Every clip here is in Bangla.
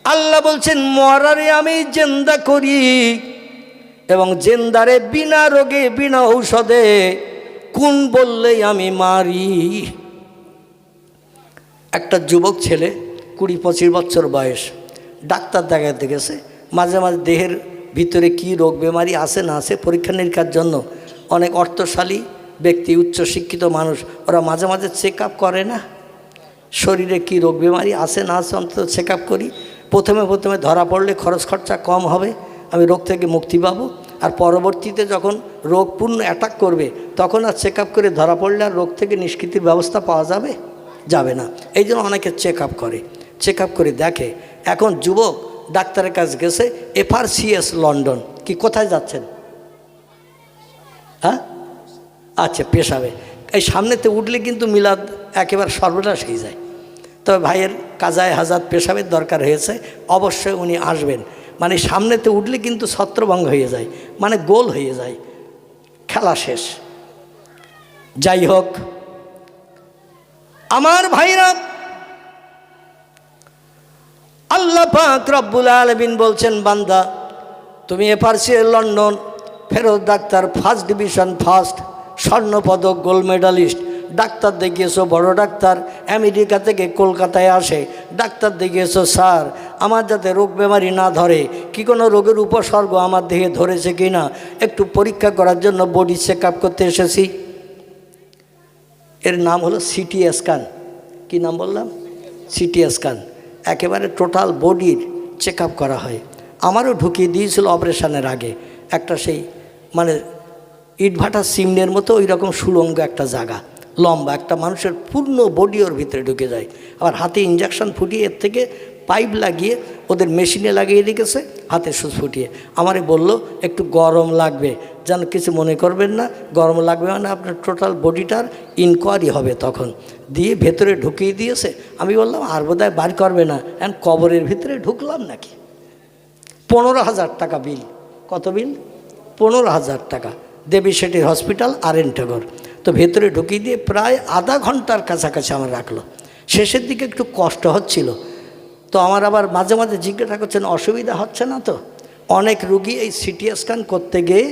আল্লাহ বলছেন মরারে আমি জিন্দা করি এবং জিন্দারে বিনা রোগে বিনা ঔষধে কোন বললেই আমি মারি। একটা যুবক ছেলে 20-25 বছর বয়স ডাক্তার দেখাতে গেছে, মাঝে মাঝে দেহের ভিতরে কি রোগ বেমারি আছে না আছে পরীক্ষা নিরীক্ষার জন্য অনেক অর্থশালী ব্যক্তি উচ্চশিক্ষিত মানুষ ওরা মাঝে মাঝে চেক আপ করে না, শরীরে কি রোগ বেমারি আছে না আছে অন্তত চেক আপ করি। প্রথমে ধরা পড়লে খরচ খরচা কম হবে, আমি রোগ থেকে মুক্তি পাবো, আর পরবর্তীতে যখন রোগ পূর্ণ অ্যাটাক করবে তখন আর চেক আপ করে ধরা পড়লে আর রোগ থেকে নিষ্কৃতির ব্যবস্থা পাওয়া যাবে না। এই জন্য অনেকে চেক আপ করে দেখে। এখন যুবক ডাক্তারের কাছে গেছে FRCS লন্ডন। কি কোথায় যাচ্ছেন? হ্যাঁ আচ্ছা, পেশাবে। এই সামনেতে উঠলে কিন্তু মিলাদ একেবারে সর্বনাশ হয়ে যায়। তবে ভাইয়ের কাজায় হাজাত পেশাবের দরকার হয়েছে, অবশ্যই উনি আসবেন। মানে সামনেতে উঠলে কিন্তু ছত্রভঙ্গ হয়ে যায়, মানে গোল হয়ে যায়, খেলা শেষ। যাই হোক আমার ভাইরা, আল্লাহ পাক রব্বুল আলামিন বলছেন বান্দা তুমি FRCS লন্ডন ফেরত ডাক্তার, ফার্স্ট ডিভিশন ফার্স্ট, স্বর্ণপদক, গোল্ড মেডালিস্ট ডাক্তার দেখিয়েছো, বড় ডাক্তার আমেরিকা থেকে কলকাতায় আসে, ডাক্তার দেখিয়েছো স্যার আমার যাতে রোগ বেমারি না ধরে, কি কোনো রোগের উপসর্গ আমার দেহে ধরেছে কি না একটু পরীক্ষা করার জন্য বডি চেক আপ করতে এসেছি। এর নাম হলো সিটি স্ক্যান। কি নাম বললাম? CT scan. একেবারে টোটাল বডির চেক আপ করা হয়। আমারও ঢুকিয়ে দিয়েছিল অপারেশনের আগে একটা সেই মানে ইটভাটা সিমনের মতো ওই রকম সুলঙ্গ একটা জায়গা, লম্বা একটা মানুষের পূর্ণ বডি ওর ভিতরে ঢুকে যায়। আবার হাতে ইঞ্জেকশন ফুটিয়ে এর থেকে পাইপ লাগিয়ে ওদের মেশিনে লাগিয়ে রেখেছে, হাতে সুচ ফুটিয়ে। আমারে বলল একটু গরম লাগবে, যেন কিছু মনে করবেন না, গরম লাগবে মানে আপনার টোটাল বডিটার ইনকোয়ারি হবে। তখন দিয়ে ভেতরে ঢুকিয়ে দিয়েছে। আমি বললাম আর বোধহয় বার করবে না, এখন কবরের ভিতরে ঢুকলাম নাকি। 15,000 টাকা বিল। কত বিল? 15,000 টাকা। দেবী শেঠির হসপিটাল, RN ঠাকুর। তো ভেতরে ঢুকিয়ে দিয়ে প্রায় আধা ঘন্টার কাছাকাছি আমার রাখলো। শেষের দিকে একটু কষ্ট হচ্ছিল, তো আমার আবার মাঝে মাঝে জিজ্ঞাসা করছেন অসুবিধা হচ্ছে না তো। অনেক রুগী এই সিটি স্ক্যান করতে গিয়ে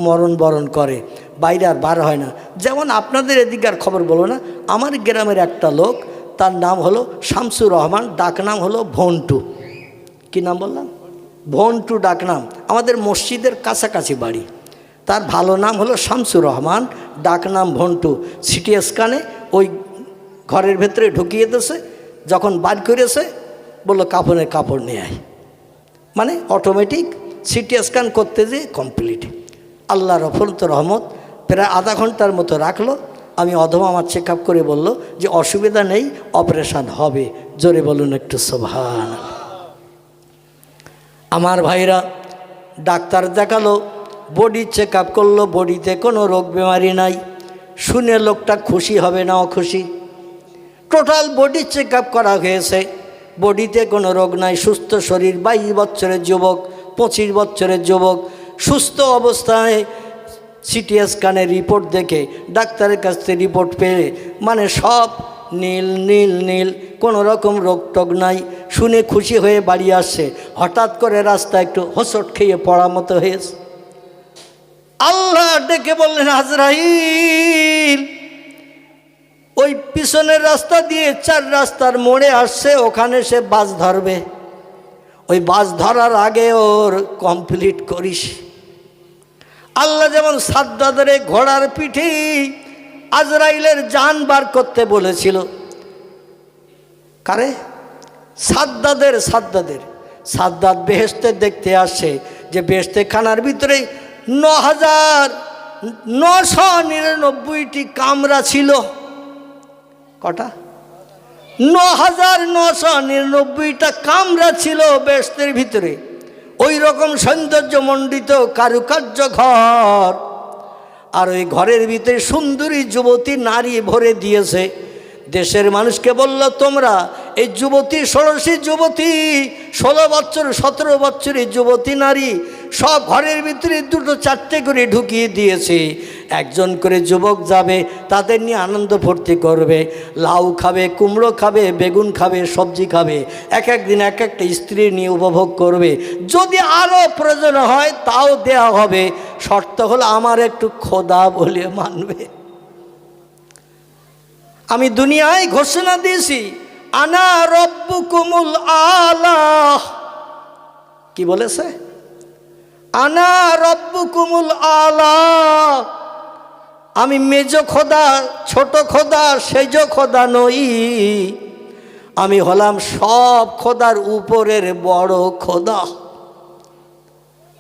মরণবরণ করে, বাইরে আর বার হয় না। যেমন আপনাদের এদিকার খবর বলো না, আমার গ্রামের একটা লোক, তার নাম হলো শামসুর রহমান, ডাকনাম হলো ভন্টু। কি নাম বললাম? ভন্টু ডাকনাম। আমাদের মসজিদের কাছাকাছি বাড়ি। তার ভালো নাম হলো শামসুর রহমান, ডাকনাম ভন্টু। সিটি স্ক্যানে ওই ঘরের ভেতরে ঢুকিয়ে দিয়েছে, যখন বার করেছে বললো কাফনের কাপড় নিয়ে আয়, মানে অটোমেটিক সিটি স্ক্যান করতে যেয়ে কমপ্লিট। আল্লাহর অফরন্ত রহমত, প্রায় আধা ঘন্টার মতো রাখলো। আমি অধম আমার চেক আপ করে বলল যে অসুবিধা নেই, অপারেশান হবে। জোরে বলুন একটু সুবহান। আমার ভাইরা ডাক্তার দেখালো, বডি চেক আপ করলো, বডিতে কোনো রোগ বেমারি নাই। শুনে লোকটা খুশি হবে না অখুশি? টোটাল বডি চেক আপ করা হয়েছে, বডিতে কোনো রোগ নাই, সুস্থ শরীর। 22 বছরের যুবক, 25 বছরের যুবক, সুস্থ অবস্থায় সিটি স্ক্যানের রিপোর্ট দেখে ডাক্তারের কাছ থেকে রিপোর্ট পেয়ে মানে সব নীল নীল নীল, কোনো রকম রোগ টোগ নাই। শুনে খুশি হয়ে বাড়ি আসছে। হঠাৎ করে রাস্তায় একটু হোঁচট খেয়ে পড়ার মতো হয়েছে। আল্লাহ ডেকে বললেন আজরাইল ওই পিছনের রাস্তা দিয়ে 4 রাস্তার মোড়ে আসছে, ওখানে সে বাস ধরবে। ওই বাস ধরার আগে ওর কমপ্লিট করিস। আল্লাহ যেমন সাদ্দাদের ঘোড়ার পিঠে আজরাইলের জান বার করতে বলেছিল, কারে? সাদ্দাদ বেহেশতে দেখতে আসে যে বেহেশতে খানার ভিতরে 9,999টি কামরা ছিল। কটা? 9,999টা কামরা ছিল বেহেশতের ভিতরে। ওই রকম সৌন্দর্যমণ্ডিত কারুকার্য ঘর, আর ওই ঘরের ভিতরে সুন্দরী যুবতী নারী ভরে দিয়েছে। দেশের মানুষকে বলল তোমরা এই যুবতী, ষোড়শী যুবতী, 16 বছর 17 বছরের যুবতী নারী সব ঘরের ভিতরে 2-4টে করে ঢুকিয়ে দিয়েছে। একজন করে যুবক যাবে, তাদের নিয়ে আনন্দ ফুর্তি করবে, লাউ খাবে, কুমড়ো খাবে, বেগুন খাবে, সবজি খাবে, এক এক দিন এক একটা স্ত্রী নিয়ে উপভোগ করবে। যদি আরও প্রয়োজন হয় তাও দেয়া হবে, শর্ত হলো আমার একটু খোদা বলে মানবে। আমি দুনিয়ায় ঘোষণা দিয়েছি, আনা রব্বুকুমুল আলা। কি বলেছে? আনা রব্বুকুমুল আলা। আমি মেজ খোদা, ছোট খোদা, সেজ খোদা নই, আমি হলাম সব খোদার উপরের বড় খোদা।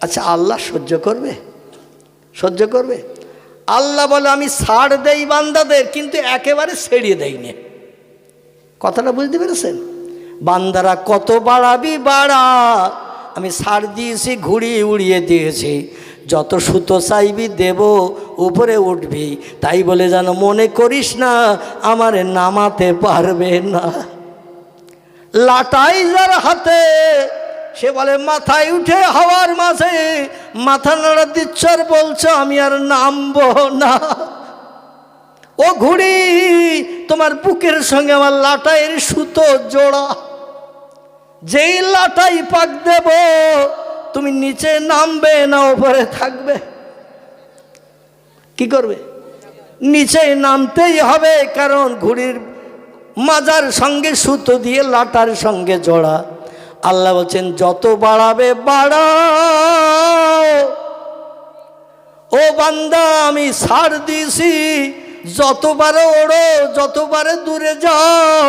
আচ্ছা, আল্লাহ সহ্য করবে? সহ্য করবে? আল্লাহ বলে আমি ছাড় দেই বান্দাদের, কিন্তু একেবারে ছেড়িয়ে দেই না। কথাটা বুঝতে পেরেছেন? বান্দারা কত বাড়াবি বাড়া, আমি ছাড় দিয়েছি, ঘুরিয়ে উড়িয়ে দিয়েছি, যত সুতো চাইবি দেব, উপরে উঠবি। তাই বলে যেন মনে করিস না আমারে নামাতে পারবে না। লাটাই যার হাতে, সে বলে মাথায় উঠে হাওয়ার মাঝে মাথা নাড়া দিচ্ছ আর বলছো আমি আর নামবো না। ও ঘুড়ি, তোমার বুকের সঙ্গে আমার লাটাইয়ের সুতো জোড়া, যেই লাটাই পাক দেব তুমি নিচে নামবে না উপরে থাকবে? কি করবে? নিচে নামতেই হবে, কারণ ঘুড়ির মাজার সঙ্গে সুতো দিয়ে লাটার সঙ্গে জোড়া। আল্লাহ বলছেন যত বাড়াবে বাড়াও, ও বান্দা আমি ছাড় দিয়েছি, যতবারে ওড়ো, যতবারে দূরে যাও,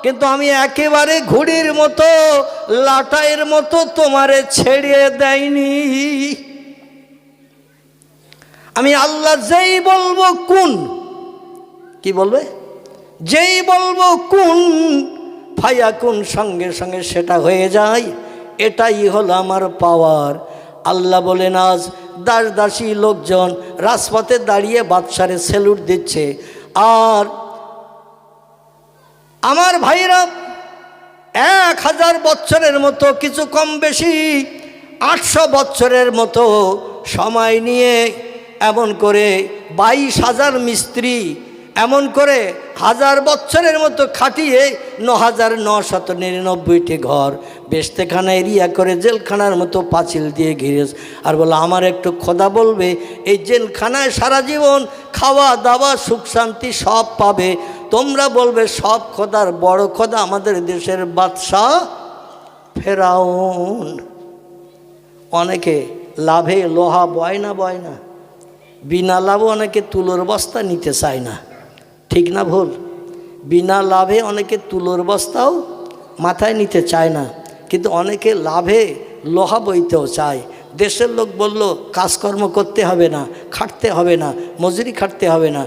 কিন্তু আমি একেবারে ঘুড়ির মতো, লাটাইয়ের মতো তোমারে ছেড়ে দেয়নি। আমি আল্লাহ যেই বলবো কুন, কি বলবে? যেই বলবো কুন ফায়াকুন, সঙ্গে সঙ্গে সেটা হয়ে যায়। এটাই হলো আমার পাওয়ার। আল্লাহ বলেন আজ দাস দাসী লোকজন রাজপথে দাঁড়িয়ে বাদশারে স্যালুট দিচ্ছে, আর আমার ভাইরা 1000 বছরের মতো, কিছু কম বেশি 800 বছরের মতো সময় নিয়ে এমন করে 22,000 মিস্ত্রি এমন করে 1000 বছরের মতো খাটিয়ে 9,999টি ঘর বেস্তেখানা এরিয়া করে জেলখানার মতো পাঁচিল দিয়ে ঘিরে, আর বলে আমার একটু খোদা বলবে, এই জেলখানায় সারা জীবন খাওয়া দাওয়া সুখ শান্তি সব পাবে। তোমরা বলবে সব খোদার বড় খোদা আমাদের দেশের বাদশাহ ফেরাউন। অনেকে লাভে লোহা বয় না, বিনা লাভে অনেকে তুলোর বস্তা নিতে চায় না। ঠিক না ভুল? বিনা লাভে অনেকে তুলোর বস্তাও মাথায় নিতে চায় না, কিন্তু অনেকে লাভে লোহা বইতেও চায়। দেশের লোক বলল কাজকর্ম করতে হবে না, খাটতে হবে না, মজুরি খাটতে হবে না,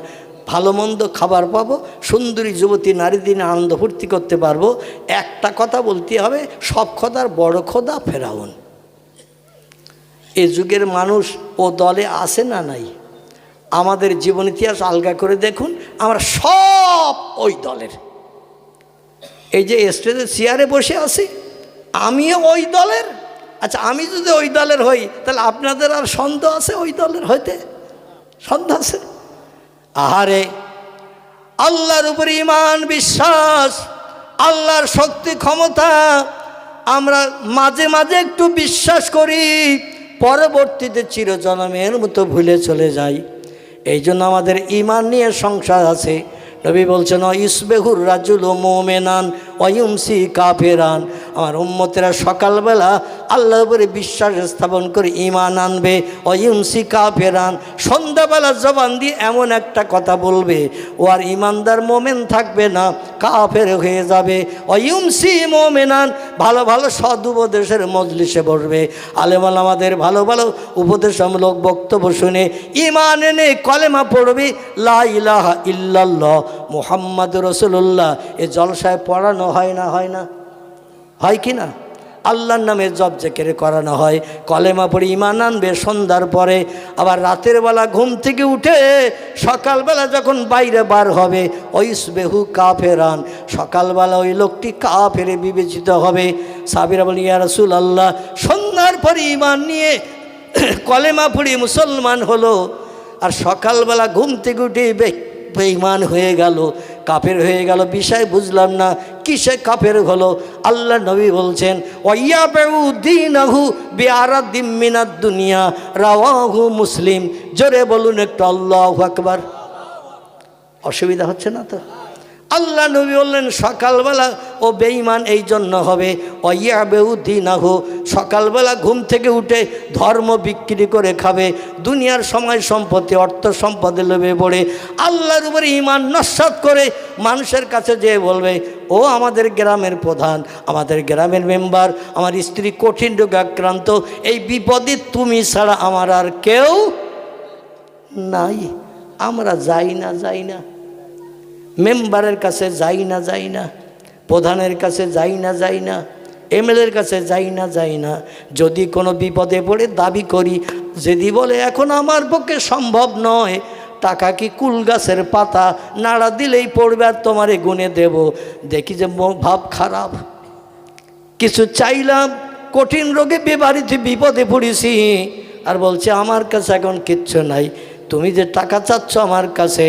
ভালো মন্দ খাবার পাবো, সুন্দরী যুবতী নারী দিনে আনন্দ ফুর্তি করতে পারবো। একটা কথা বলতে হবে, সব খোদার বড় খোদা ফেরাউন। এ যুগের মানুষ ও দলে আছে না নাই? আমাদের জীবন ইতিহাস আলগা করে দেখুন, আমরা সব ওই দলের। এই যে স্টেজে চেয়ারে বসে আছি, আমিও ওই দলের। আচ্ছা, আমি যদি ওই দলের হই তাহলে আপনাদের আর সন্দেহ আছে ওই দলের হইতে? সন্দেহ আছে? আহারে, আল্লাহর উপরে ঈমান বিশ্বাস, আল্লাহর শক্তি ক্ষমতা আমরা মাঝে মাঝে একটু বিশ্বাস করি, পরবর্তীতে চিরজনমের মতো ভুলে চলে যাই। এই জন্য আমাদের ঈমান নিয়ে সংশয় আছে। নবী বলছেন ইসবেহুর রাজুল মুমিনান ওয়ায়ুমসি কাফেরান। আমার উম্মতেরা সকালবেলা আল্লাহর উপরে বিশ্বাস স্থাপন করে ঈমান আনবে, ওয়ায়ুমসি কাফেরান, সন্ধ্যাবেলা জবান দিয়ে এমন একটা কথা বলবে ও আর ঈমানদার মোমেন থাকবে না, কাফের হয়ে যাবে। ওয়ায়ুমসি মুমিনান, ভালো ভালো সদ উপদেশের মজলিসে বসবে, আলেম ওলামাদের ভালো ভালো উপদেশমূলক বক্তব্য শুনে ঈমান এনে কলেমা পড়বে, লা ইলাহা ইল্লাল্লাহ মুহাম্মাদুর রাসূলুল্লাহ। এ জলসায় পড়ানো হয় না? হয় কি না? আল্লাহর নামে জপ জিকির করানো হয়, কলেমা পড়ে ঈমান আনবে সন্ধ্যার পরে। আবার রাতের বেলা ঘুম থেকে উঠে সকালবেলা যখন বাইরে বার হবে, ওয়াইসবেহু কাফেরান, সকালবেলা ওই লোকটি কাফেরে বিবেচিত হবে। সাহাবীরা বলেন ইয়া রাসূলুল্লাহ, সন্ধ্যার পরে ঈমান নিয়ে কলেমা পড়ে মুসলমান হলো, আর সকালবেলা ঘুম থেকে উঠে বেঈমান হয়ে গেল, কাফের হয়ে গেল। বিষয় বুঝলাম না কিসে কাফের হলো। আল্লাহ নবী বলছেন ওয়াইয়াবু দীনাহু বিআরাদিম মিনাদ দুনিয়া, রাওয়াহু মুসলিম। জোরে বলুন একটু আল্লাহু আকবার। অসুবিধা হচ্ছে না তো? আল্লাহ নবী বললেন সকালবেলা ও বেঈমান এই জন্য হবে ওয়াইয়াবু দীনাহু, সকালবেলা ঘুম থেকে উঠে ধর্ম বিক্রি করে খাবে, দুনিয়ার সময় সম্পত্তি অর্থ সম্পদে লোভে পড়ে আল্লাহর উপরে ঈমান নস্যাৎ করে মানুষের কাছে যেয়ে বলবে ও আমাদের গ্রামের প্রধান, আমাদের গ্রামের মেম্বার, আমার স্ত্রী কঠিন রোগে আক্রান্ত, এই বিপদে তুমি ছাড়া আমার আর কেউ নাই। আমরা যাই না, মেম্বারের কাছে যাই না, প্রধানের কাছে যাই না, এমএলএর কাছে যাই না। যদি কোনো বিপদে পড়ে দাবি করি, যদি বলে এখন আমার পক্ষে সম্ভব নয়, টাকা কি কুল গাছের পাতা, নাড়া দিলেই পড়বে আর তোমারে গুনে দেব। দেখি যে ভাব খারাপ। কিছু চাইলাম, কঠিন রোগে বেবাড়িতে বিপদে পড়েছি, আর বলছে আমার কাছে এখন কিচ্ছু নাই। তুমি যে টাকা চাচ্ছ আমার কাছে,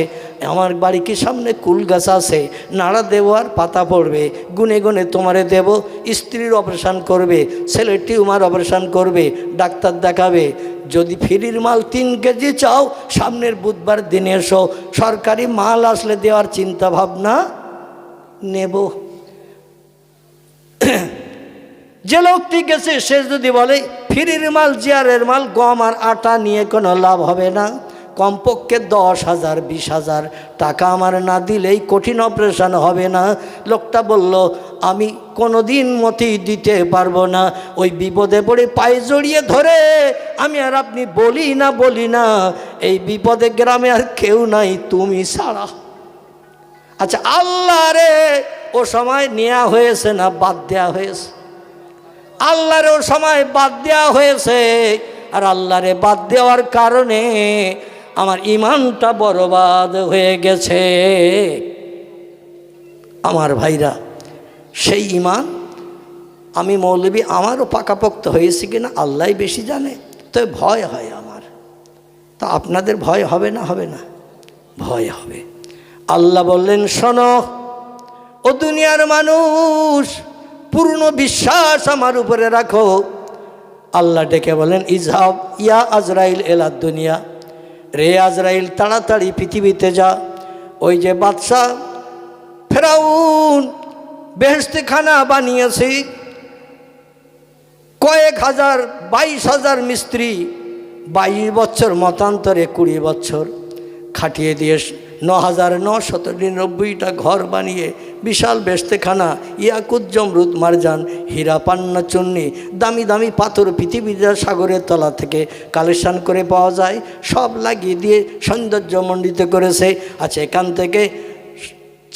আমার বাড়ি কি সামনে কুল গাছ আছে, নাড়া দেবো আর পাতা পড়বে, গুনে গুনে তোমারে দেব। স্ত্রীর অপারেশান করবে, ছেলের টিউমার অপারেশান করবে, ডাক্তার দেখাবে। যদি ফ্রির মাল 3 কেজি চাও, সামনের বুধবার দিনে এসো, সরকারি মাল আসলে দেওয়ার চিন্তা ভাবনা নেব। যে লোকটি গেছে সে যদি বলে ফ্রির মাল, জিয়ারের মাল, গম আর আটা নিয়ে কোনো লাভ হবে না, কমপক্ষে 10,000 20,000 টাকা আমার না দিলেই কঠিন অপারেশন হবে না। লোকটা বলল আমি কোনো দিন মতেই দিতে পারবো না। ওই বিপদে পড়ে পায়ে জড়িয়ে ধরে আমি আর আপনি বলি না এই বিপদে গ্রামে আর কেউ নাই তুমি ছাড়া। আচ্ছা আল্লাহ রে ও সময় নেওয়া হয়েছে না বাদ দেওয়া হয়েছে? আল্লাহরে ও সময় বাদ দেওয়া হয়েছে, আর আল্লাহরে বাদ দেওয়ার কারণে আমার ঈমানটা বরবাদ হয়ে গেছে। আমার ভাইরা, সেই ঈমান আমি মৌলবী আমারও পাকাপোক্ত হয়েছে কিনা আল্লাহই বেশি জানে। তো ভয় হয় আমার, তা আপনাদের ভয় হবে না? হবে না? ভয় হবে। আল্লাহ বললেন শোনো ও দুনিয়ার মানুষ, পূর্ণ বিশ্বাস আমার উপরে রাখো। আল্লাহ ডেকে বলেন ইজহাব ইয়া আজরাইল এলা দুনিয়া, রে আজরাইল তাড়াতাড়ি পৃথিবীতে যা। ওই যে বাদশাহ ফেরাউন বেহেশতখানা বানিয়েছে, কয়েক হাজার 22,000 মিস্ত্রি 22 বছর মতান্তরে 20 বছর খাটিয়ে দিয়ে 9,999টা ঘর বানিয়ে বিশাল বেহেশতখানা, ইয়াকুত জমরুদ মারজান হীরা পান্না চুন্নি দামি দামি পাথর পৃথিবীর সাগরের তলা থেকে কালেকশন করে পাওয়া যায়, সব লাগিয়ে দিয়ে সৌন্দর্যমণ্ডিত করেছে। আচ্ছা এখান থেকে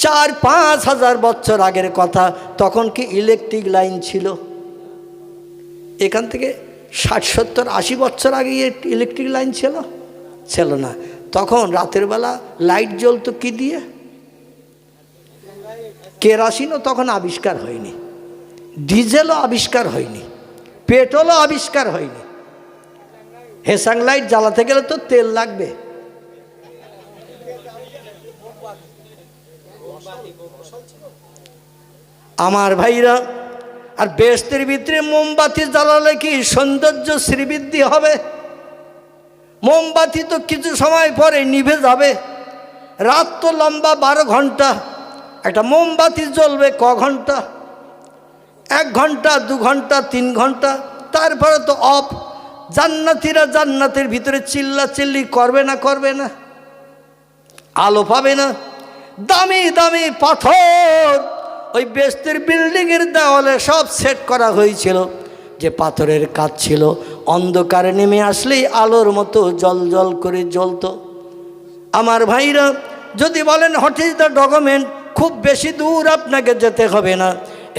4-5 হাজার বছর আগের কথা, তখন কি ইলেকট্রিক লাইন ছিল? এখান থেকে 60-70-80 বছর আগে ইলেকট্রিক লাইন ছিল না। তখন রাতের বেলা লাইট জ্বলতো কি দিয়ে? কেরাসিনও তখন আবিষ্কার হয়নি, ডিজেলও আবিষ্কার হয়নি, পেট্রোলও আবিষ্কার হয়নি। হেসাং লাইট জ্বালাতে গেলে তো তেল লাগবে। আমার ভাইরা, আর বেহেশতের ভিতরে মোমবাতি জ্বালালে কি সৌন্দর্য শ্রীবৃদ্ধি হবে? মোমবাতি তো কিছু সময় পরে নিভে যাবে। রাত তো লম্বা 12 ঘন্টা, একটা মোমবাতি জ্বলবে ক ঘন্টা? 1 ঘন্টা, 2 ঘন্টা, 3 ঘন্টা, তারপরে তো অফ। জান্নাতীরা জান্নাতের ভিতরে চিল্লাচিল্লি করবে না? আলো পাবে না? দামি দামি পাথর ওই বেহেশতের বিল্ডিংয়ের দেওয়ালে সব সেট করা হয়েছিল, যে পাথরের কাজ ছিল, অন্ধকারে নেমে আসলেই আলোর মতো জল জল করে জ্বলতো। আমার ভাইরা, যদি বলেন হোয়াট ইজ দ্য ডকুমেন্ট, খুব বেশি দূর আপনাকে যেতে হবে না।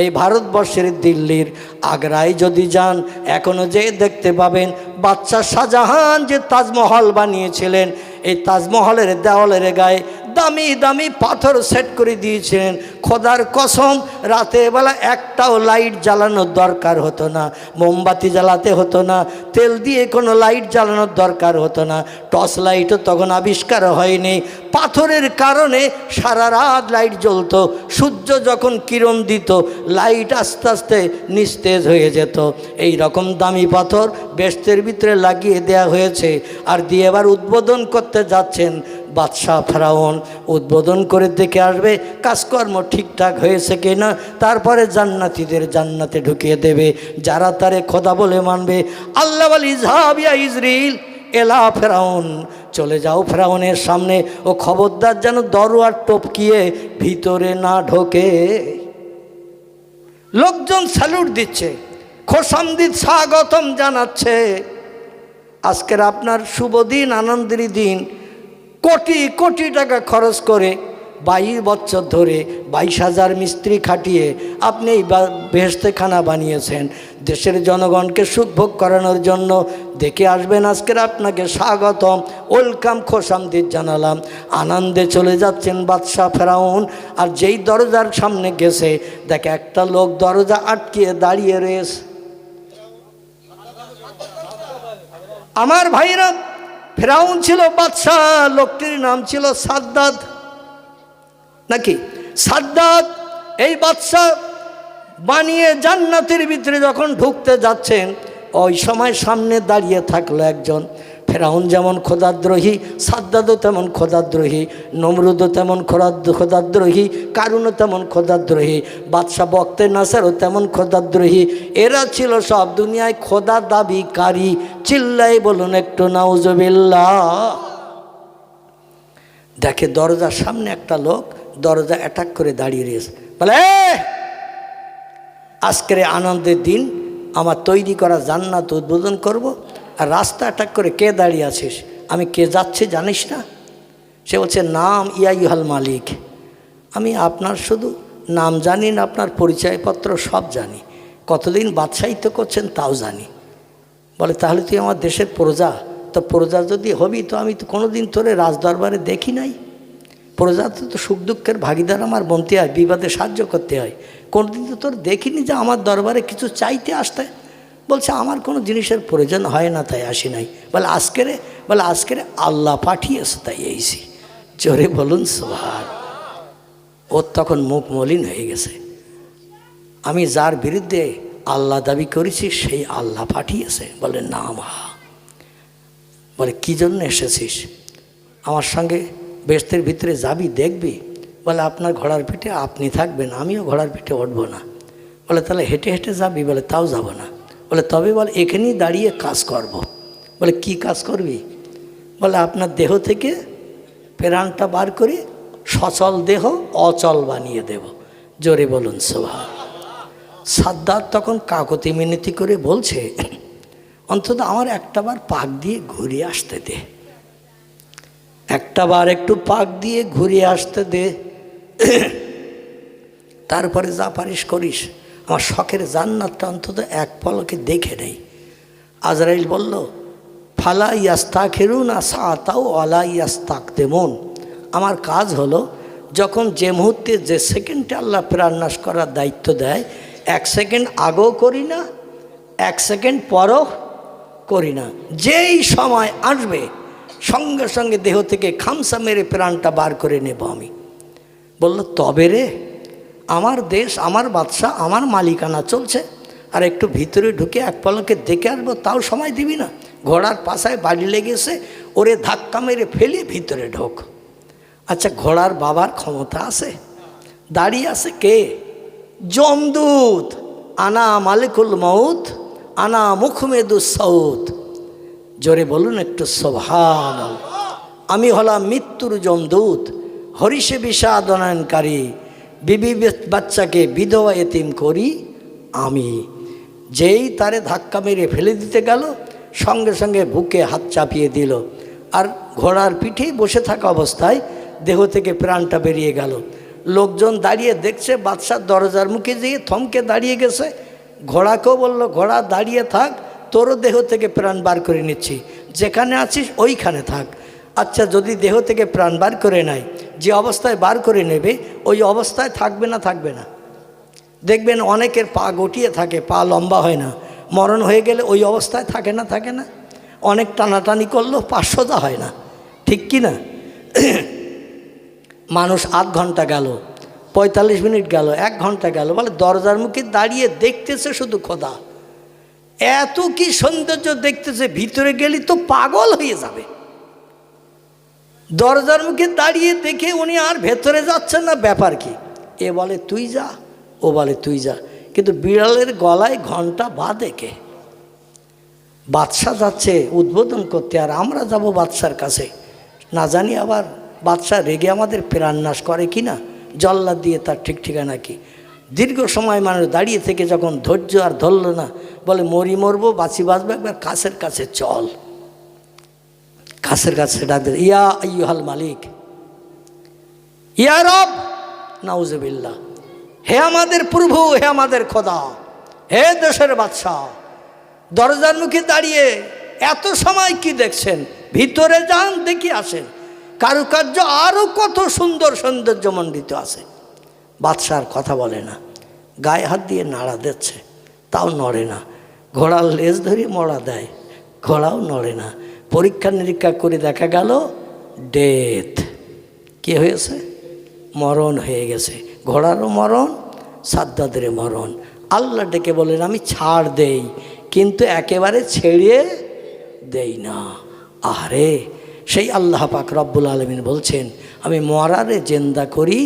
এই ভারতবর্ষের দিল্লির আগ্রায় যদি যান, এখনও যে দেখতে পাবেন বাদশাহ শাহজাহান যে তাজমহল বানিয়েছিলেন, এই তাজমহলের দেওয়ালের গায়ে দামি দামি পাথর সেট করে দিয়েছেন। খোদার কসম রাতে বেলা একটাও লাইট জ্বালানোর দরকার হতো না, মোমবাতি জ্বালাতে হতো না, তেল দিয়ে কোনো লাইট জ্বালানোর দরকার হতো না, টর্চ লাইটও তখন আবিষ্কার হয়নি। পাথরের কারণে সারা রাত লাইট জ্বলতো। সূর্য যখন কিরণ দিত লাইট আস্তে আস্তে নিস্তেজ হয়ে যেত। এই রকম দামি পাথর বেহেশতের ভিতরে লাগিয়ে দেয়া হয়েছে। আর দিয়ে এবার উদ্বোধন করতে যাচ্ছেন বাদশাহ ফেরাউন। উদ্বোধন করে দেখে আসবে কাজকর্ম ঠিকঠাক হয়েছে কিনা, তারপরে জান্নাতীদের জান্নাতে ঢুকিয়ে দেবে, যারা তারে খোদা বলে মানবে। আল্লাহ বলি ইযহাব ইয়া ইজরিল এলা ফেরাউন, চলে যাও ফেরাউনের সামনে, ও খবরদার যেন দরওয়ার টপকিয়ে ভিতরে না ঢোকে। লোকজন স্যালুট দিচ্ছে, খোশামদিদ স্বাগতম জানাচ্ছে। আজকের আপনার শুভ দিন, আনন্দের দিন। কোটি কোটি টাকা খরচ করে 22 বছর ধরে 22,000 মিস্ত্রি খাটিয়ে আপনি এই বেহেশতেখানা বানিয়েছেন দেশের জনগণকে সুখভোগ করানোর জন্য। দেখে আসবেন আজকের আপনাকে স্বাগতম, ওয়েলকাম, খোশামদিদ জানালাম। আনন্দে চলে যাচ্ছেন বাদশাহ ফেরাউন। আর যেই দরজার সামনে গেছে দেখে একটা লোক দরজা আটকিয়ে দাঁড়িয়ে রয়েছে। আমার ভাইরা, ফেরাউন ছিল বাদশাহ, লোকটির নাম ছিল সাদ্দাত, নাকি সাদ্দাত। এই বাদশাহ বানিয়ে জান্নাতের ভিতরে যখন ঢুকতে যাচ্ছেন ওই সময় সামনে দাঁড়িয়ে থাকলো একজন। ফেরাউন যেমন খোদাদ্রোহী, সাদ্দাতও তেমন খোদাদ্রোহী, নমরুদও তেমন খোদাদ্রোহী, কারুনও তেমন খোদাদ্রোহী, বাদশাহ বক্তে নাসারও তেমন খোদাদ্রোহী। এরা ছিল সব দুনিয়ায় খোদা দাবিকারী। চিল্লাই বলুন একটু নাউজুবিল্লাহ। দেখে দরজার সামনে একটা লোক দরজা অ্যাটাক করে দাঁড়িয়ে রয়েছে। বলে, আজকের আনন্দের দিন আমার তৈরি করা জান্নাত উদ্বোধন করব, আর রাস্তা অ্যাটাক করে কে দাঁড়িয়ে আছিস? আমি কে যাচ্ছে জানিস না? সে বলছে, নাম ইয়া ইউহাল মালিক। আমি আপনার শুধু নাম জানি না, আপনার পরিচয়পত্র সব জানি, কতদিন বাদশাহিত্য করছেন তাও জানি। বলে, তাহলে তুই আমার দেশের প্রজা? তো প্রজা যদি হবি তো আমি তো কোনো দিন তোরে রাজদরবারে দেখি নাই। প্রজা তো সুখ দুঃখের ভাগিদার, আমার বনতে হয়, বিবাদে সাহায্য করতে হয়। কোনোদিন তো তোর দেখিনি যে আমার দরবারে কিছু চাইতে আসতে। বলছে, আমার কোনো জিনিসের প্রয়োজন হয় না তাই আসি নাই। বলে, আজকের আল্লাহ পাঠিয়েছে তাই এইছি। জোরে বলুন সুবহান। ওর তখন মুখ মলিন হয়ে গেছে। আমি যার বিরুদ্ধে আল্লাহ দাবি করেছি সেই আল্লাহ পাঠিয়েছে। বলে, না মা। বলে, কী জন্য এসেছিস? আমার সঙ্গে বেহেশতের ভিতরে যাবি, দেখবি? বলে, আপনার ঘোড়ার পিঠে আপনি থাকবেন, আমিও ঘোড়ার পিঠে উঠবো না। বলে, তাহলে হেঁটে হেঁটে যাবি? বলে, তাও যাব না। বলে, তবে বল এখানেই দাঁড়িয়ে কাজ করব। বলে, কি কাজ করবি? বলে, আপনার দেহ থেকে প্রাণটা বার করে সচল দেহ অচল বানিয়ে দেব। জোরে বলুন সুবহান। সাদ্দাত তখন কাকতি মিনতি করে বলছে, অন্তত আমার একটাবার পাক দিয়ে ঘুরিয়ে আসতে দে, একটাবার একটু পাক দিয়ে ঘুরিয়ে আসতে দে, তারপরে যা পারিস করিস, আমার শখের জান্নাতটা অন্তত এক পলকে দেখে নেই। আজরাইল বলল, ফালা ইয়াস্তাখিরুনা সাআতাও ওয়ালা ইয়াস্তাকদিমুন। আমার কাজ হলো যখন যে মুহূর্তে যে সেকেন্ডে আল্লাহ প্রাণনাশ করার দায়িত্ব দেয়, 1 সেকেন্ড আগেও করি না, 1 সেকেন্ড পরও করি না। যেই সময় আসবে সঙ্গে সঙ্গে দেহ থেকে খামসা মেরে প্রাণটা বার করে নেব আমি। বলল, তবে রে, আমার দেশ, আমার বাদশা, আমার মালিকানা চলছে, আর একটু ভিতরে ঢুকে এক পলকে দেখে আসবো তাও সময় দিবি না? ঘোড়ার পাশায় বাড়ি লেগেছে, ওরে ধাক্কা মেরে ফেলে ভিতরে ঢোক। আচ্ছা, ঘোড়ার বাবার ক্ষমতা আছে? দাঁড়িয়ে আছে কে? যমদূত। আনা মালিকুল মউত আনা মুখমেদুস সৌত। জোরে বলুন একটু সুবহানাল্লাহ। আমি হলাম মৃত্যুর যমদূত, হরিষে বিষাদনয়নকারী, বিবি বাচ্চাকে বিধবা এতিম করি আমি। যেই তারে ধাক্কা মেরে ফেলে দিতে গেল, সঙ্গে সঙ্গে বুকে হাত চাপিয়ে দিল, আর ঘোড়ার পিঠেই বসে থাকা অবস্থায় দেহ থেকে প্রাণটা বেরিয়ে গেল। লোকজন দাঁড়িয়ে দেখছে, বাদশার দরজার মুখে যেয়ে থমকে দাঁড়িয়ে গেছে। ঘোড়াকেও বলল, ঘোড়া দাঁড়িয়ে থাক, তোরও দেহ থেকে প্রাণ বার করে নিচ্ছি, যেখানে আছিস ওইখানে থাক। আচ্ছা, যদি দেহ থেকে প্রাণ বার করে নেয় যে অবস্থায় বার করে নেবে ওই অবস্থায় থাকবে না থাকবে না। দেখবেন অনেকের পা গটিয়ে থাকে, পা লম্বা হয় না, মরণ হয়ে গেলে ওই অবস্থায় থাকে না থাকে না। অনেক টানাটানি করলেও পা সোজা হয় না, ঠিক কি না? মানুষ আধ ঘন্টা গেল, 45 মিনিট গেল, 1 ঘন্টা গেল, বলে দরজার মুখে দাঁড়িয়ে দেখতেছে শুধু খোদা, এত কি সৌন্দর্য দেখতেছে, ভিতরে গেলে তো পাগল হয়ে যাবে। দরজার মুখে দাঁড়িয়ে দেখে উনি আর ভেতরে যাচ্ছেন না, ব্যাপার কি? এ বলে তুই যা, ও বলে তুই যা, কিন্তু বিড়ালের গলায় ঘন্টা বাঁধে কে? বাদশা যাচ্ছে উদ্বোধন করতে, আর আমরা যাব বাদশার কাছে, না জানি আবার বাদশা রেগে আমাদের প্রাণনাশ করে কি না, জল্লাদ দিয়ে তার ঠিক ঠিকানা কি। দীর্ঘ সময় মানুষ দাঁড়িয়ে থেকে যখন ধৈর্য আর ধরল না, বলে মরি মরবো বাঁচি বাঁচবো, একবার কাছের কাছে চল। কাছের কাছে ডাক, ইয়া আইয়ুহাল মালিক, ইয়া রব, নাউজুবিল্লাহ, হে আমাদের প্রভু, হে আমাদের খোদা, হে দেশের বাদশা, দরজার মুখে দাঁড়িয়ে এত সময় কি দেখছেন? ভিতরে যান, দেখি আসেন, কারুকার্য আরও কত সুন্দর সৌন্দর্যমণ্ডিত আছে। বাদশার কথা বলে না, গায়ে হাত দিয়ে নাড়া দিচ্ছে, তাও নড়ে না। ঘোড়ার লেজ ধরে মড়া দেয়, ঘোড়াও নড়ে না। পরীক্ষা নিরীক্ষা করে দেখা গেল ডেথ। কি হয়েছে? মরণ হয়ে গেছে। ঘোড়ারও মরণ, সাদ্দাদের মরণ। আল্লাহ ডেকে বলেন আমি ছাড় দেই, কিন্তু একেবারে ছেড়ে দেই না। আরে সেই আল্লাহ পাক রব্বুল আলামিন বলছেন আমি মরারে জেন্দা করি,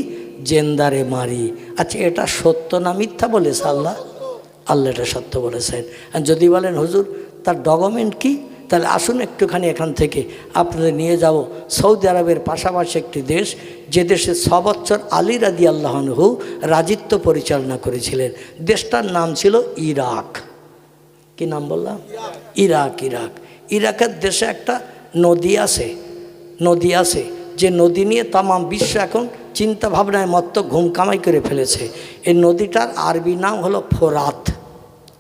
জেন্দারে মারি। আচ্ছা এটা সত্য না মিথ্যা বলেছে আল্লাহ? আল্লাহ এটা সত্য বলেছেন। আর যদি বলেন হুজুর তার ডকুমেন্ট কি, তাহলে আসুন একটুখানি এখান থেকে আপনাদের নিয়ে যাব সৌদি আরবের পাশাপাশি একটি দেশ, যে দেশে 6 বছর আলী রাদিয়াল্লাহু আনহু রাজিত্ব পরিচালনা করেছিলেন। দেশটার নাম ছিল ইরাক। কি নাম বললাম? ইরাক। ইরাকের দেশে একটা নদী আছে, যে নদী নিয়ে তামাম বিশ্ব এখন চিন্তা ভাবনায় মত্ত ঘুম কামাই করে ফেলেছে। এই নদীটার আরবি নাম হলো ফোরাত।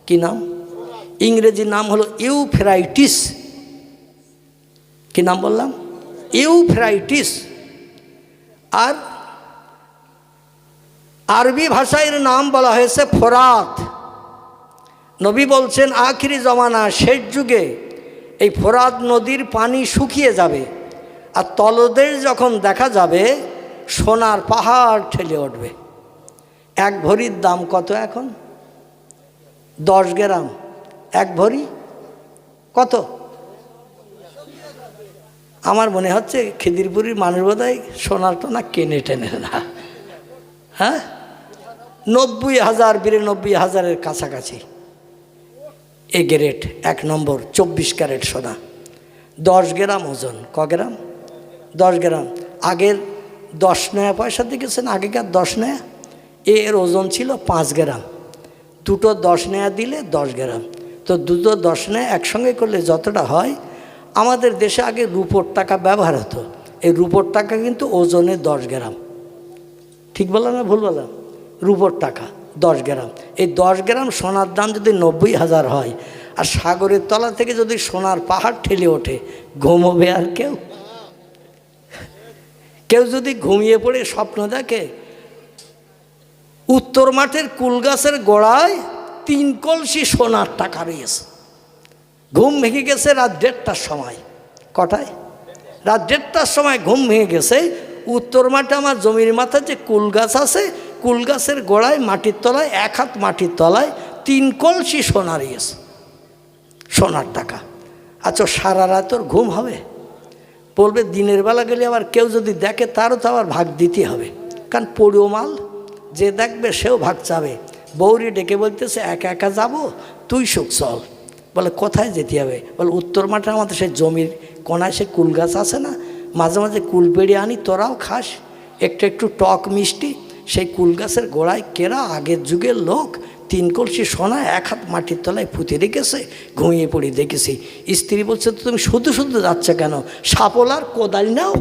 কি নাম? ইংরেজি নাম হলো ইউফ্রাইটিস। কি নাম বললাম? ইউফ্রাইটিস। আর আরবি ভাষায় নাম বলা হয়েছে ফোরাত। নবী বলছেন আখিরি জমানা শেষ যুগে এই ফোরাত নদীর পানি শুকিয়ে যাবে, আর তলদেশ যখন দেখা যাবে সোনার পাহাড় ঠেলে উঠবে। 1 ভরির দাম কত এখন? 10 গ্রাম। 1 ভরি কত? আমার মনে হচ্ছে খিদিরপুরের মানুষ বোধহয় সোনার টোনা কেনে টেনে না। হ্যাঁ, 90,000 92,000-এর কাছাকাছি এ গ্রেড 1 নম্বর 24 ক্যারেট সোনা। 10 গ্রাম ওজন। ক গ্রাম? 10 গ্রাম। আগের 10 নয়া পয়সা দেখেছেন? আগেকার 10 নয়া, এর ওজন ছিল 5 গ্রাম। দুটো 10 নয়া দিলে 10 গ্রাম। তো দুটো 10 নয়া একসঙ্গে করলে যতটা হয়, আমাদের দেশে আগে রুপোর টাকা ব্যবহার হতো। এই রুপোর টাকা কিন্তু ওজনে 10 গ্রাম। ঠিক বললাম না ভুল বললাম? রুপোর টাকা 10 গ্রাম। এই 10 গ্রাম সোনার দাম যদি 90,000 হয়, আর সাগরের তলা থেকে যদি সোনার পাহাড় ঠেলে ওঠে, ঘুমোবে আর কেউ? কেউ যদি ঘুমিয়ে পড়ে স্বপ্ন দেখে উত্তর মাঠের কুলগাছের গোড়ায় 3 কলসি সোনার টাকা রয়েছে, ঘুম ভেঙে গেছে রাত 1:30টার সময়। কটায়? রাত 1:30টার সময় ঘুম ভেঙে গেছে। উত্তর মাঠে আমার জমির মাথায় যে কুল গাছ আছে, কুল গাছের গোড়ায় মাটির তলায় 1 হাত মাটির তলায় 3 কলসি সোনা রয়েছে, সোনার টাকা। আচ্ছা সারা রাত ওর ঘুম হবে? বলবে দিনের বেলা গেলে আবার কেউ যদি দেখে তারও তো আবার ভাগ দিতে হবে, কারণ পড়িও মাল, যে দেখবে সেও ভাগ চাবে। বৌরি ডেকে বলতেছে একা একা যাবো, তুই সুখ চল। বলে কোথায় যেতে হবে? বলে উত্তর মাঠে আমাদের সেই জমির কোনায় সে কুল গাছ আছে না, মাঝে মাঝে কুল পেড়ে আনি, তোরাও খাস একটু একটু টক মিষ্টি। সেই কুল গাছের গোড়ায় কেরা আগের যুগের লোক 3 কলসি সোনা 1 হাত মাটির তলায় পুঁতে রেখেছে। ঘুমিয়ে পড়ি দেখেছি। স্ত্রী বলছে তো তুমি শুধু শুধু যাচ্ছে কেন? সাপল আর কোদাল নাও,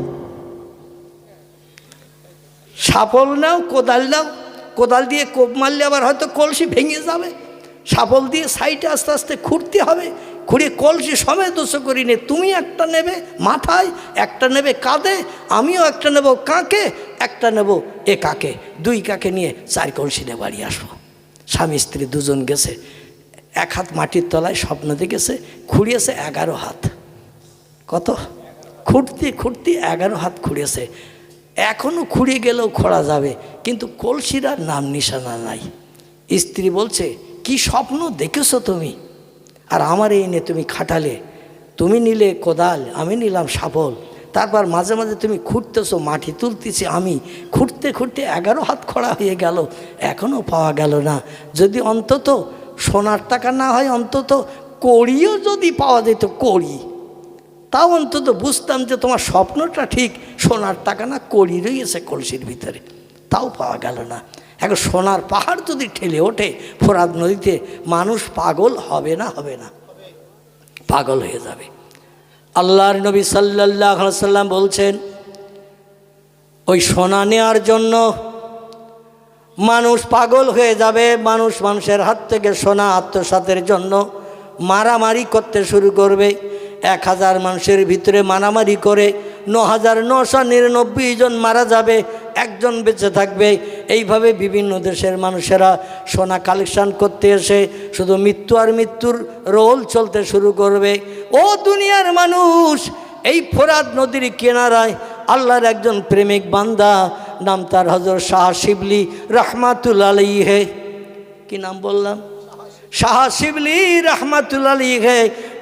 সাপল নাও, কোদাল নাও। কোদাল দিয়ে কোপ মারলে আবার হয়তো কলসি ভেঙে যাবে। সাপল দিয়ে সাইডে আস্তে আস্তে খুঁড়তে হবে, খুঁড়িয়ে কলসি সমেত উঁচু করি নে, তুমি একটা নেবে মাথায়, একটা নেবে কাঁধে, আমিও একটা নেব কাকে, একটা নেব এ কাকে, দুই কাকে নিয়ে 4 কলসি নিয়ে বাড়ি আসবো। স্বামী স্ত্রী দুজন গেছে, 1 হাত মাটির তলায় স্বপ্ন দেখেছে, খুঁড়িয়েছে 11 হাত। কত? খুঁড়তে খুঁড়তে 11 হাত খুঁড়িয়েছে। এখনও খুঁড়িয়ে গেলেও খোঁড়া যাবে, কিন্তু কলসির আর নাম নিশানা নাই। স্ত্রী বলছে, কি স্বপ্ন দেখেছো তুমি, আর আমার এই নিয়ে তুমি খাটালে, তুমি নিলে কোদাল, আমি নিলাম শাবল, তারপর মাঝে মাঝে তুমি খুঁড়তেছো, মাটি তুলতেছি আমি, খুঁড়তে খুঁড়তে 11 হাত খোঁড়া হয়ে গেল, এখনও পাওয়া গেল না। যদি অন্তত সোনার টাকা না হয়, অন্তত কড়িও যদি পাওয়া যেত, কড়ি, তাও অন্তত বুঝতাম যে তোমার স্বপ্নটা ঠিক, সোনার টাকা না কড়ি রয়েছে কলসির ভিতরে, তাও পাওয়া গেল না। এখন সোনার পাহাড় যদি ঠেলে ওঠে ফোরাত নদীতে, মানুষ পাগল হবে না? হবে না? পাগল হয়ে যাবে। আল্লাহর নবী সাল্লাল্লাহু আলাইহি সাল্লাম বলছেন, ওই সোনা নেওয়ার জন্য মানুষ পাগল হয়ে যাবে। মানুষ মানুষের হাত থেকে সোনা আত্মসাতের জন্য মারামারি করতে শুরু করবে। 1000 মানুষের ভিতরে মারামারি করে 9999 জন মারা যাবে, একজন বেঁচে থাকবে। এইভাবে বিভিন্ন দেশের মানুষেরা সোনা কালেকশন করতে এসে শুধু মৃত্যু আর মৃত্যুর রোল চলতে শুরু করবে। ও দুনিয়ার মানুষ, এই ফোরাত নদীর কিনারায় আল্লাহর একজন প্রেমিক বান্দা, নাম তার হযরত শাহ শিবলি রাহমাতুল্লাহ আলাইহি। কি নাম বললাম? শাহ শিবলি রাহমাতুল্লাহ আলাইহি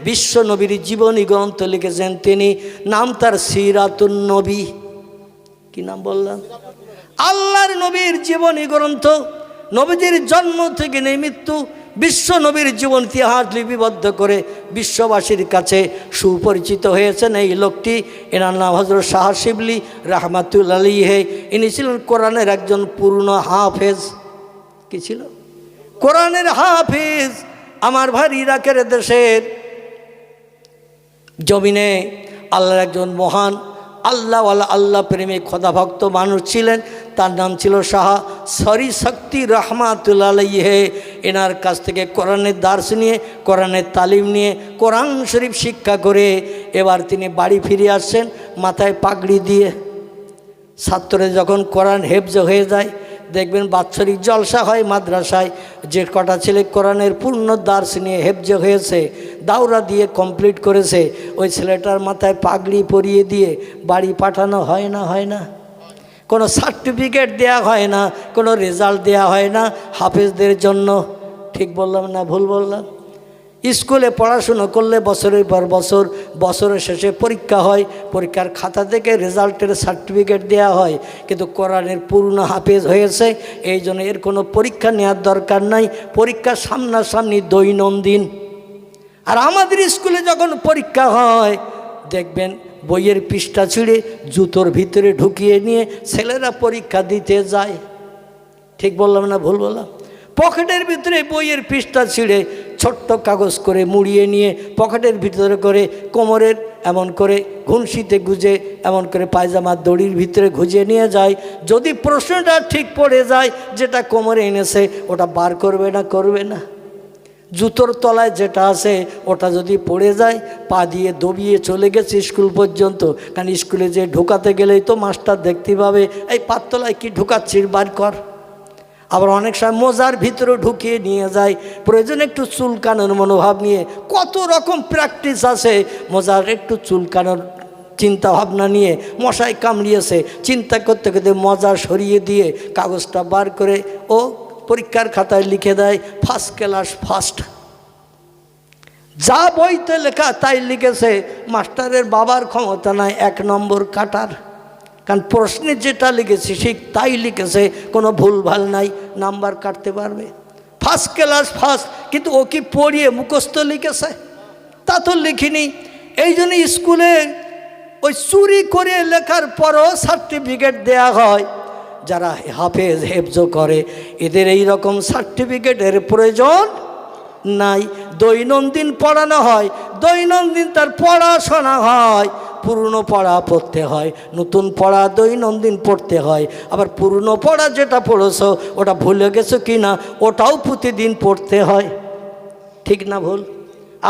বিশ্ব নবীর জীবনী গ্রন্থ লিখেছেন তিনি, নাম তার সিরাতুন নবী। কি নাম বললাম? আল্লাহর নবীর জীবনী গ্রন্থ, নবীজির জন্ম থেকে নেই মৃত্যু, বিশ্ব নবীর জীবন ইতিহাস লিপিবদ্ধ করে বিশ্ববাসীর কাছে সুপরিচিত হয়েছেন এই লোকটি। এনার নাম হযরত শাহ শিবলি রাহমাতুল্লাহ আলাইহি। ইনি ছিলেন কোরআনের একজন পূর্ণ হাফেজ। কি ছিল? কোরআনের হাফেজ। আমার ভাই ইরাকের দেশের জমিনে আল্লাহর একজন মহান আল্লাহওয়ালা, আল্লাহ প্রেমী খোদাভক্ত মানুষ ছিলেন। তার নাম ছিল শাহ সরি শক্তি রাহমাতুল্লাহ আলাইহি। এনার কাছ থেকে কোরআনের দার্স নিয়ে, কোরআনের তালিম নিয়ে, কোরআন শরীফ শিক্ষা করে এবার তিনি বাড়ি ফিরে আসছেন মাথায় পাগড়ি দিয়ে। ছাত্ররা যখন কোরআন হেফজ হয়ে যায়, দেখবেন বাৎসরিক জলসা হয় মাদ্রাসায়, যে কটা ছেলে কোরআনের পূর্ণ দার্স নিয়ে হেফজ হয়েছে, দাওরা দিয়ে কমপ্লিট করেছে, ওই ছেলেটার মাথায় পাগড়ি পরিয়ে দিয়ে বাড়ি পাঠানো হয় না? হয় না? কোনো সার্টিফিকেট দেয়া হয় না, কোনো রেজাল্ট দেয়া হয় না হাফেজদের জন্য। ঠিক বললাম না ভুল বললাম? স্কুলে পড়াশুনো করলে বছরের পর বছর, বছরের শেষে পরীক্ষা হয়, পরীক্ষার খাতা থেকে রেজাল্টের সার্টিফিকেট দেওয়া হয়। কিন্তু কোরআনের পূর্ণ হাফেজ হয়েছে, এই জন্য এর কোনো পরীক্ষা নেওয়ার দরকার নাই, পরীক্ষা সামনাসামনি দৈনন্দিন। আর আমাদের স্কুলে যখন পরীক্ষা হয়, দেখবেন বইয়ের পৃষ্ঠা ছিঁড়ে জুতোর ভিতরে ঢুকিয়ে নিয়ে ছেলেরা পরীক্ষা দিতে যায়। ঠিক বললাম না ভুল বললাম? পকেটের ভিতরে বইয়ের পৃষ্ঠা ছিঁড়ে ছোট্ট কাগজ করে মুড়িয়ে নিয়ে পকেটের ভিতরে করে, কোমরের এমন করে ঘুনশিতে গুজে, এমন করে পায়জামার দড়ির ভিতরে গুজিয়ে নিয়ে যায়। যদি প্রশ্নটা ঠিক পড়ে যায়, যেটা কোমরে এনেছে ওটা বার করবে না? করবে না? জুতোর তলায় যেটা আছে ওটা যদি পড়ে যায়, পা দিয়ে দবিয়ে চলে গেছে স্কুল পর্যন্ত, কারণ স্কুলে যে ঢোকাতে গেলেই তো মাস্টার দেখতে পাবে, এই পার তলায় কি ঢুকাচ্ছিস, বার কর। আবার অনেক সময় মোজার ভিতরেও ঢুকিয়ে নিয়ে যায়, প্রয়োজন একটু চুলকানোর মনোভাব নিয়ে। কত রকম প্র্যাকটিস আছে মোজার একটু চুলকানোর চিন্তা ভাবনা নিয়ে। মশায় কামড়িয়েছে, চিন্তা করতে করতে মজা সরিয়ে দিয়ে কাগজটা বার করে ও পরীক্ষার খাতায় লিখে দেয় ফার্স্ট ক্লাস ফার্স্ট। যা বইতে লেখা তাই লিখেছে, মাস্টারের বাবার ক্ষমতা নাই 1 নম্বর কাটার, কারণ প্রশ্নে যেটা লিখেছে ঠিক তাই লিখেছে, কোনো ভুল ভাল নাই, নাম্বার কাটতে পারবে। ফার্স্ট ক্লাস ফার্স্ট, কিন্তু ও কি পড়িয়ে মুখস্থ লিখেছে? তা তো লিখিনি। এই জন্য স্কুলে ওই চুরি করে লেখার পরও সার্টিফিকেট দেয়া হয়। যারা হাফেজ হেফজ করে এদের এই রকম সার্টিফিকেটের প্রয়োজন নাই। দৈনন্দিন পড়ানো হয়, দৈনন্দিন তার পড়াশোনা হয়। পুরনো পড়া পড়তে হয়, নতুন পড়া দৈনন্দিন পড়তে হয়। আবার পুরনো পড়া যেটা পড়েছো ওটা ভুলে গেছো কি না, ওটাও প্রতিদিন পড়তে হয়। ঠিক না ভুল?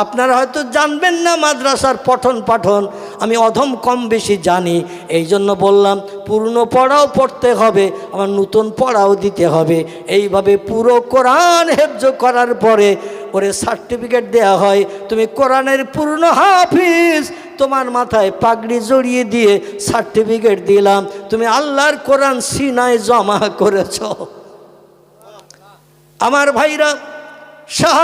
আপনারা হয়তো জানবেন না মাদ্রাসার পঠন পাঠন, আমি অধম কম বেশি জানি, এই জন্য বললাম পুরনো পড়াও পড়তে হবে, আমার নতুন পড়াও দিতে হবে। এইভাবে পুরো কোরআন হেফজ করার পরে ওরে সার্টিফিকেট দেয়া হয়, তুমি কোরআনের পূর্ণ হাফিজ, তোমার মাথায় পাগড়ি জড়িয়ে দিয়ে সার্টিফিকেট দিলাম, তুমি আল্লাহর কোরআন সিনায় জমা করেছ। আমার ভাইরা, শাহ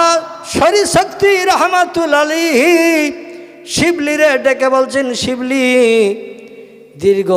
শরী শক্তি রহমাতুল্লাহ আলাইহি শিবলিরে ডেকে বলছেন, শিবলি দীর্ঘ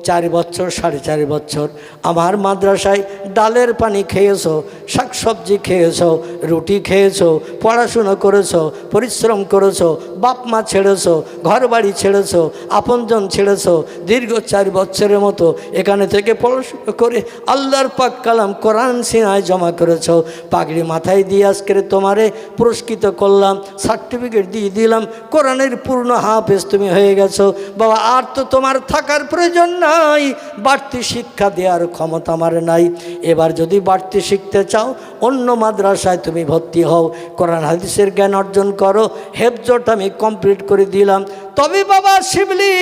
4 বছর 4.5 বছর আমার মাদ্রাসায় ডালের পানি খেয়েছো, শাকসবজি খেয়েছো, রুটি খেয়েছো, পড়াশুনো করেছো, পরিশ্রম করেছো, বাপ মা ছেড়েছো, ঘর বাড়ি ছেড়েছো, আপনজন ছেড়েছো, দীর্ঘ 4 বছরের মতো এখানে থেকে পড়াশুনো করে আল্লাহর পাক কালাম কোরআন সিনায় জমা করেছো। পাগড়ি মাথায় দিয়ে আজকে তোমারে পুরস্কৃত করলাম, সার্টিফিকেট দিয়ে দিলাম, কোরআনের পূর্ণ হাফেজ তুমি হয়ে গেছো। বাবা আর তো তোমার থাকার প্রয়োজন নাই, বাড়তি শিক্ষা দেওয়ার ক্ষমতা আমার নাই। এবার যদি বাড়তি শিখতে চাও অন্য মাদ্রাসায় তুমি ভর্তি হও, কোরআন হাদিসের জ্ঞান অর্জন করো, হেফজটা আমি কমপ্লিট করে দিলাম। তবে বাবা শিবলি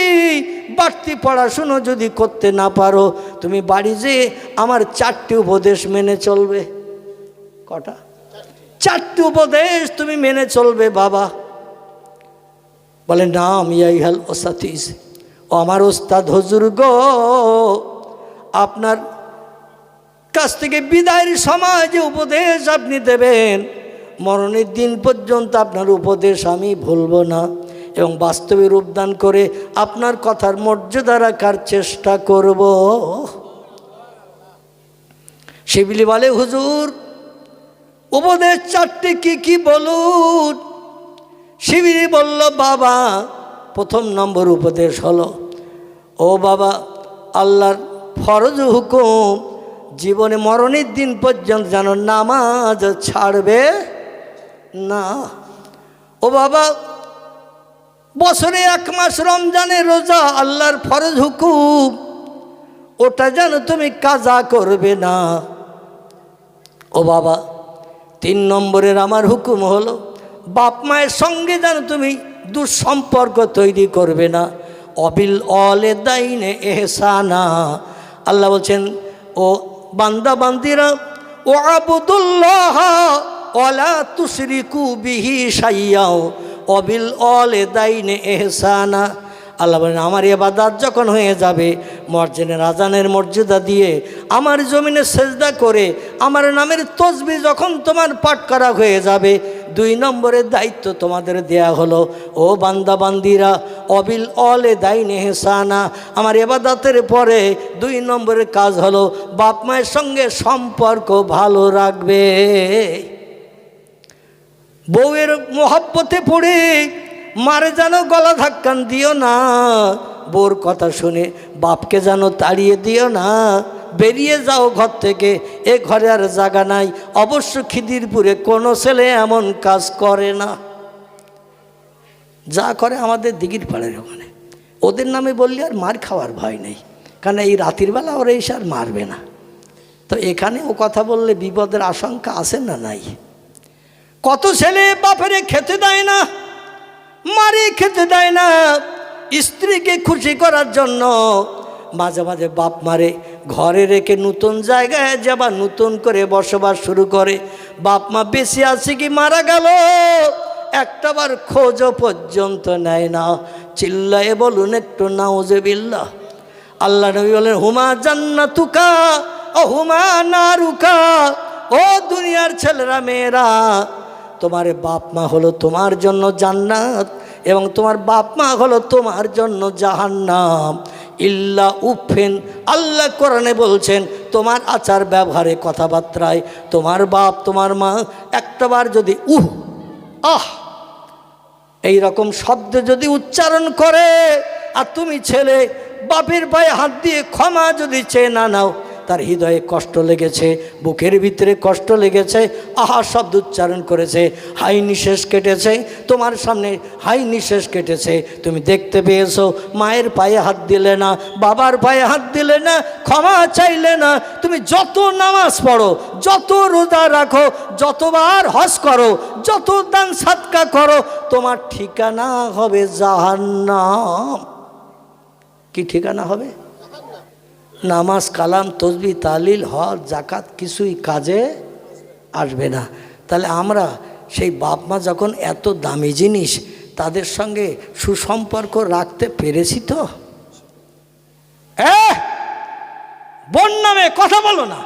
বাড়তি পড়াশুনো যদি করতে না পারো, তুমি বাড়ি যেয়ে আমার 4টি উপদেশ মেনে চলবে। কটা? 4টি উপদেশ তুমি মেনে চলবে বাবা। বলে নাম ইয়াইহাল ওসাতিস, ও আমার ওস্তাদ হুজুর গো, আপনার কাছ থেকে বিদায়ের সময় যে উপদেশ আপনি দেবেন, মরণের দিন পর্যন্ত আপনার উপদেশ আমি ভুলব না এবং বাস্তবে রূপদান করে আপনার কথার মর্যাদা রাখার চেষ্টা করব। শিবলি বলে হুজুর উপদেশ 4টি কি কি বলুন। শিবলি বলল বাবা, 1 নম্বর উপদেশ হলো, ও বাবা আল্লাহর ফরজ হুকুম জীবনে মরণের দিন পর্যন্ত যেন নামাজ ছাড়বে না। ও বাবা বছরে 1 মাস রমজানের রোজা আল্লাহর ফরজ হুকুম, ওটা যেন তুমি কাজা করবে না। ও বাবা 3 নম্বরের আমার হুকুম হলো, বাপ মায়ের সঙ্গে যেন তুমি দুঃসম্পর্ক তৈরি করবে না। অবিল অলে দাইনে এহসানা, আল্লাহ বলছেন ও বান্দা বান্দিরা, ও আবুদুল্লাহ ওয়ালা তুশরিকু বিহি শাইয়্যা অবিল অলে দাইনে এহসানা। আল্লাহ বলেন আমার ইবাদত যখন হয়ে যাবে, মসজিদের আজানের মর্যাদা দিয়ে আমার জমিনে সেজদা করে আমার নামের তসবিহ যখন তোমার পাঠ করা হয়ে যাবে, 2 নম্বরের দায়িত্ব তোমাদের দেয়া হলো, ও বান্দা বান্দিরা অবিল অলে দাইনে এহসানা, আমার ইবাদতের পরে 2 নম্বরের কাজ হলো বাপ মায়ের সঙ্গে সম্পর্ক ভালো রাখবে। বউয়ের মোহাব্বতে পড়ে মারে যেন গলা ধাক্কান দিও না, বউর কথা শুনে বাপকে যেন তাড়িয়ে দিও না, বেরিয়ে যাও ঘর থেকে, এ ঘরে আর জায়গা নাই। অবশ্য খিদিরপুরে কোনো ছেলে এমন কাজ করে না, যা করে আমাদের দিঘির পাড়ের ওখানে। ওদের নামে বললে আর মার খাওয়ার ভয় নেই, কারণ এই রাতের বেলা ওরা এসে আর মারবে না। তো এখানে ও কথা বললে বিপদের আশঙ্কা আছে না নাই? কত ছেলে বাপেরে খেতে দেয় না, মারে খেতে দেয় না, স্ত্রীকে খুশি করার জন্য মাঝে মাঝে বাপ মারে ঘরে রেখে নতুন জায়গায় যাবা নতুন করে বসবাস শুরু করে। বাপ মা বেঁচে আছে কি মারা গেল একটাবার খোঁজও পর্যন্ত নেয় না। চিল্লায়ে বলুন একটু নাউজুবিল্লাহ। আল্লাহ নবী বলেন হুমা জান্নাতুকা ও হুমা নারুকা, ও দুনিয়ার ছেলেরা মেয়েরা, তোমার বাপ মা হলো তোমার জন্য জান্নাত এবং তোমার বাপ মা হলো তোমার জন্য জাহান্নাম। ইল্লা উফেন, আল্লাহ কোরআনে বলছেন তোমার আচার ব্যবহারে কথাবার্তায় তোমার বাপ তোমার মা একটাবার যদি আহ এই রকম শব্দ যদি উচ্চারণ করে আর তুমি ছেলে বাপের পায়ে হাত দিয়ে ক্ষমা যদি চেয়ে না নাও, তার হৃদয়ে কষ্ট লেগেছে, বুকের ভিতরে কষ্ট লেগেছে, আহা শব্দ উচ্চারণ করেছে, হাই নিঃশ্বাস কেটেছে, তোমার সামনে হাই নিঃশ্বাস কেটেছে, তুমি দেখতে পেয়েছো, মায়ের পায়ে হাত দিলে না, বাবার পায়ে হাত দিলে না, ক্ষমা চাইলে না। তুমি যত নামাজ পড়ো, যত রোজা রাখো, যতবার হজ করো, যত দান সাদকা করো তোমার ঠিকানা হবে জাহান্নাম। কি ঠিকানা হবে? নামাজ, কালাম, তসবিহ, তাহলিল, হজ, যাকাত কিছুই কাজে আসবে না। তাহলে আমরা সেই বাপ মা যখন এত দামি জিনিস তাদের সঙ্গে সুসম্পর্ক রাখতে পেরেছি তো? বোন নামে কথা বলো না,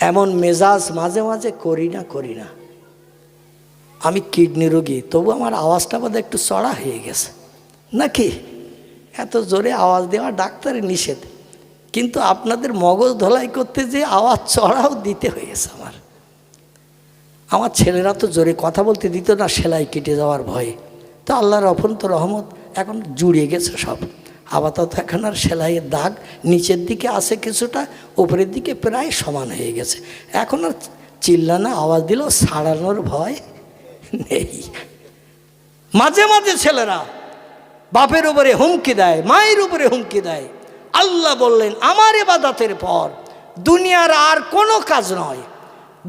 এমন মেজাজ মাঝে মাঝে করি না। আমি কিডনি রোগী, তবু আমার আওয়াজটা বোধহয় একটু চড়া হয়ে গেছে নাকি? এত জোরে আওয়াজ দেওয়া ডাক্তারের নিষেধ, কিন্তু আপনাদের মগজ ধোলাই করতে যে আওয়াজ চড়াও দিতে হয়েছে আমার ছেলেরা তো জোরে কথা বলতে দিত না সেলাই কেটে যাওয়ার ভয়ে। তো আল্লাহর অফন্ত রহমত এখন জুড়িয়ে গেছে সব। আপাতত এখন আর সেলাইয়ের দাগ নিচের দিকে আছে কিছুটা, উপরের দিকে প্রায় সমান হয়ে গেছে। এখন আর চিল্লানা আওয়াজ দিলেও ছাড়ানোর ভয় নেই। মাঝে মাঝে ছেলেরা বাপের উপরে হুমকি দেয়, মায়ের উপরে হুমকি দেয়। আল্লাহ বললেন আমার ইবাদতের পর দুনিয়ার আর কোনো কাজ নয়,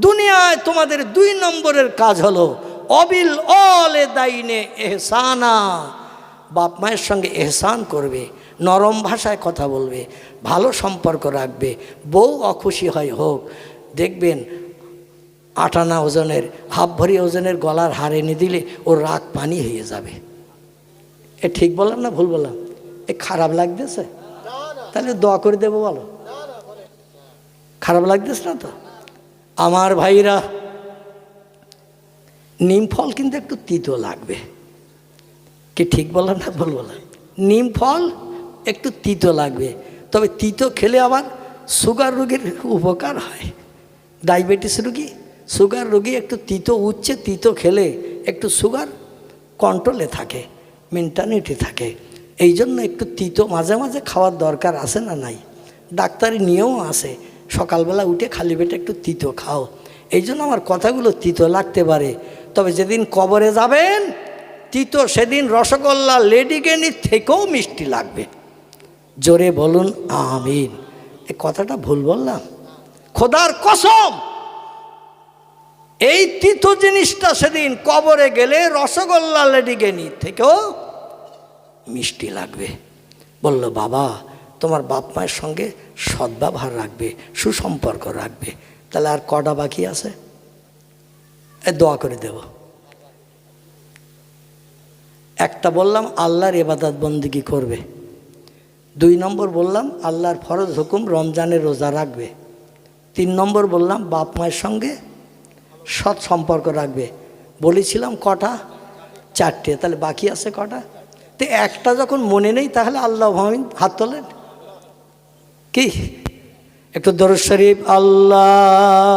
দুনিয়ায় তোমাদের 2 নম্বরের কাজ হলো অবিল অলে দাইনে এহসানা, বাপ মায়ের সঙ্গে এহসান করবে, নরম ভাষায় কথা বলবে, ভালো সম্পর্ক রাখবে। বউ অখুশি হয় হোক, দেখবেন 8 আনা ওজনের, হাফ ভরি ওজনের গলার হার এনে দিলে ওর রাগ পানি হয়ে যাবে। এ ঠিক বললাম না ভুল বললাম? এ খারাপ লাগতেছে? তাহলে দোয়া করে দেবো, বলো। খারাপ লাগতেছে না তো? আমার ভাইরা, নিম ফল কিন্তু একটু তিতো লাগবে। কি ঠিক বললাম না ভুল বললাম? নিম ফল একটু তিতো লাগবে, তবে তিতো খেলে আবার সুগার রোগীর উপকার হয়। ডায়াবেটিস রোগী, সুগার রোগী একটু তিতো, উচ্চে তিতো খেলে একটু সুগার কন্ট্রোলে থাকে, মেন্টালিটি থাকে। এই জন্য একটু তিতো মাঝে মাঝে খাওয়ার দরকার আছে না নাই? ডাক্তারি নিয়েও আছে, সকালবেলা উঠে খালি পেটে একটু তিতো খাও। এই জন্য আমার কথাগুলো তিতো লাগতে পারে, তবে যেদিন কবরে যাবেন তিতো, সেদিন রসগোল্লা লেডিকেনির থেকেও মিষ্টি লাগবে। জোরে বলুন আমিন। এ কথাটা ভুল বললাম? খোদার কসম, এই তিতো জিনিসটা সেদিন কবরে গেলে রসগোল্লা লেডিকেনির থেকেও মিষ্টি লাগবে। বলল বাবা তোমার বাপ মায়ের সঙ্গে সদ্ব্যবহার রাখবে, সুসম্পর্ক রাখবে। তাহলে আর কটা বাকি আছে? দোয়া করে দেব। একটা বললাম আল্লাহর ইবাদত বন্দেগী করবে, 2 নম্বর বললাম আল্লাহর ফরজ হুকুম রমজানের রোজা রাখবে, 3 নম্বর বললাম বাপ মায়ের সঙ্গে সৎ সম্পর্ক রাখবে। বলেছিলাম কটা? 4টে। তাহলে বাকি আছে কটা? তো একটা যখন মনে নেই তাহলে আল্লাহ হাত তোলেন। কি একটু দরুদ শরীফ আল্লাহ